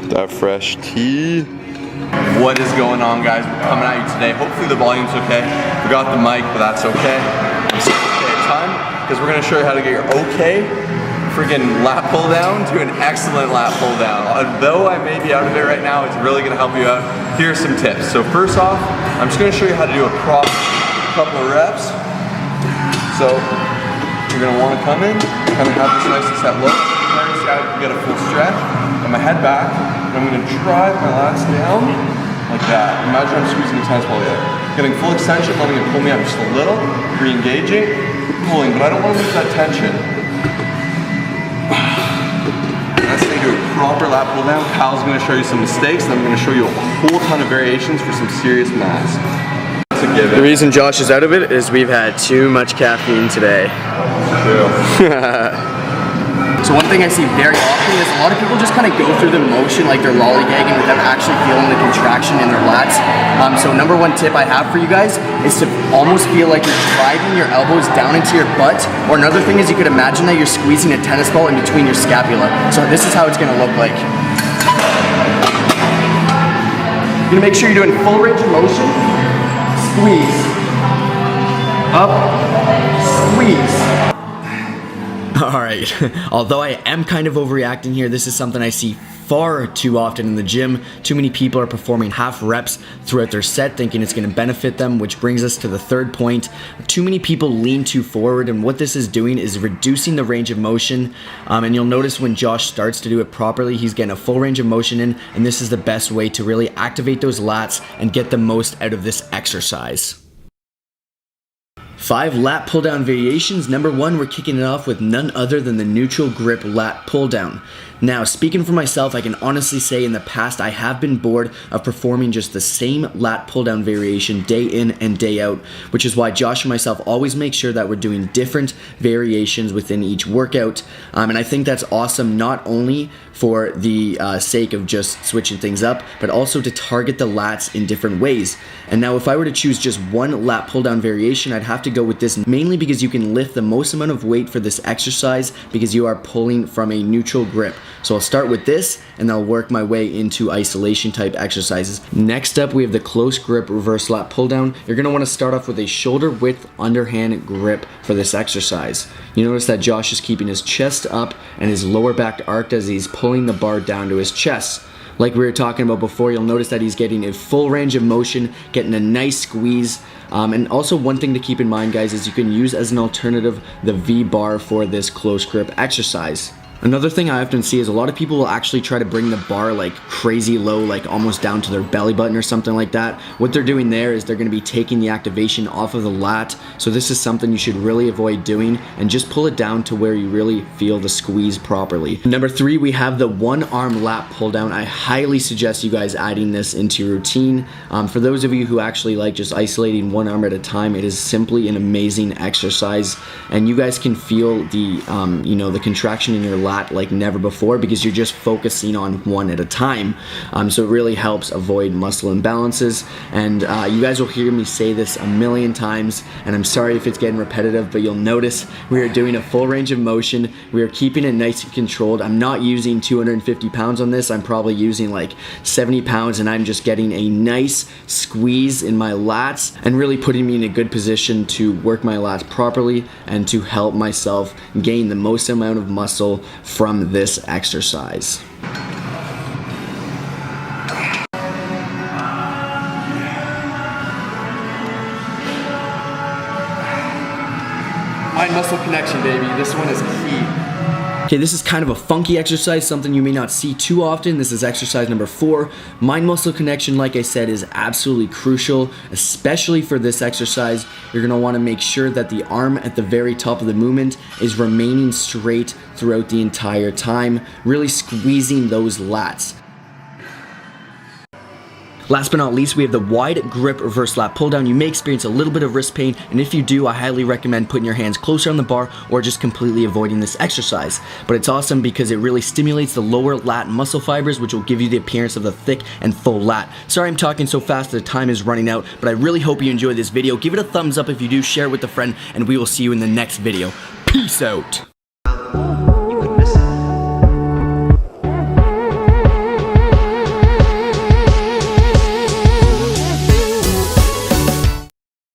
That fresh tea. What is going on, guys? We're coming at you today. Hopefully the volume's okay. Forgot the mic, but that's okay. I'm saying okay a ton because we're gonna show you how to get your okay freaking lat pull down to an excellent lat pull down. Although I may be out of it right now, it's really gonna help you out. Here are some tips. So first off, I'm just gonna show you how to do a cross couple of reps. So you're gonna wanna come in, kind of have this nice and set look. Try to see how you can get a full stretch. Get my head back, and I'm gonna drive my lats down like that. Imagine I'm squeezing the tennis ball out. Getting full extension, letting it pull me up just a little, re-engaging, pulling, but I don't wanna lose that tension. That's how you do a proper lat pull down. Kyle's gonna show you some mistakes, and I'm gonna show you a whole ton of variations for some serious maths. The reason Josh is out of it is we've had too much caffeine today. True. So one thing I see very often is a lot of people just kind of go through the motion like they're lollygagging without actually feeling the contraction in their lats. So number one tip I have for you guys is to almost feel like you're driving your elbows down into your butt. Or another thing is you could imagine that you're squeezing a tennis ball in between your scapula. So this is how it's gonna look like. You're gonna make sure you're doing full range of motion. Squeeze. Up. Squeeze. Alright, although I am kind of overreacting here, this is something I see far too often in the gym. Too many people are performing half reps throughout their set thinking it's going to benefit them, which brings us to the third point. Too many people lean too forward, and what this is doing is reducing the range of motion. And you'll notice when Josh starts to do it properly, he's getting a full range of motion in, and this is the best way to really activate those lats and get the most out of this exercise. 5 lat pull down variations. Number 1, we're kicking it off with none other than the neutral grip lat pull down. Now, speaking for myself, I can honestly say in the past I have been bored of performing just the same lat pull down variation day in and day out, which is why Josh and myself always make sure that we're doing different variations within each workout. And I think that's awesome, not only for the sake of just switching things up, but also to target the lats in different ways. And now if I were to choose just one lat pull down variation, I'd have to go with this, mainly because you can lift the most amount of weight for this exercise because you are pulling from a neutral grip. So I'll start with this and I'll work my way into isolation type exercises. Next up, we have the close grip reverse lat pull down. You're gonna wanna start off with a shoulder width underhand grip for this exercise. You notice that Josh is keeping his chest up and his lower back arched as he's pulling the bar down to his chest. Like we were talking about before, you'll notice that he's getting a full range of motion, getting a nice squeeze. And also one thing to keep in mind, guys, is you can use as an alternative the V bar for this close grip exercise. Another thing I often see is a lot of people will actually try to bring the bar like crazy low, like almost down to their belly button or something like that. What they're doing there is they're going to be taking the activation off of the lat. So this is something you should really avoid doing, and just pull it down to where you really feel the squeeze properly. Number 3, we have the one arm lat pull down. I highly suggest you guys adding this into your routine. For those of you who actually like just isolating one arm at a time, it is simply an amazing exercise, and you guys can feel the the contraction in your lat like never before because you're just focusing on one at a time. So it really helps avoid muscle imbalances. And you guys will hear me say this a million times, and I'm sorry if it's getting repetitive, but you'll notice we are doing a full range of motion. We are keeping it nice and controlled. I'm not using 250 pounds on this. I'm probably using like 70 pounds, and I'm just getting a nice squeeze in my lats and really putting me in a good position to work my lats properly and to help myself gain the most amount of muscle from this exercise. Mind muscle connection, baby. This one is key. Okay, this is kind of a funky exercise, something you may not see too often. This is exercise number 4. Mind muscle connection, like I said, is absolutely crucial, especially for this exercise. You're gonna wanna make sure that the arm at the very top of the movement is remaining straight throughout the entire time, really squeezing those lats. Last but not least, we have the wide grip reverse lat pull down. You may experience a little bit of wrist pain, and if you do, I highly recommend putting your hands closer on the bar or just completely avoiding this exercise. But it's awesome because it really stimulates the lower lat muscle fibers, which will give you the appearance of a thick and full lat. Sorry I'm talking so fast, the time is running out, but I really hope you enjoyed this video. Give it a thumbs up if you do, share it with a friend, and we will see you in the next video. Peace out.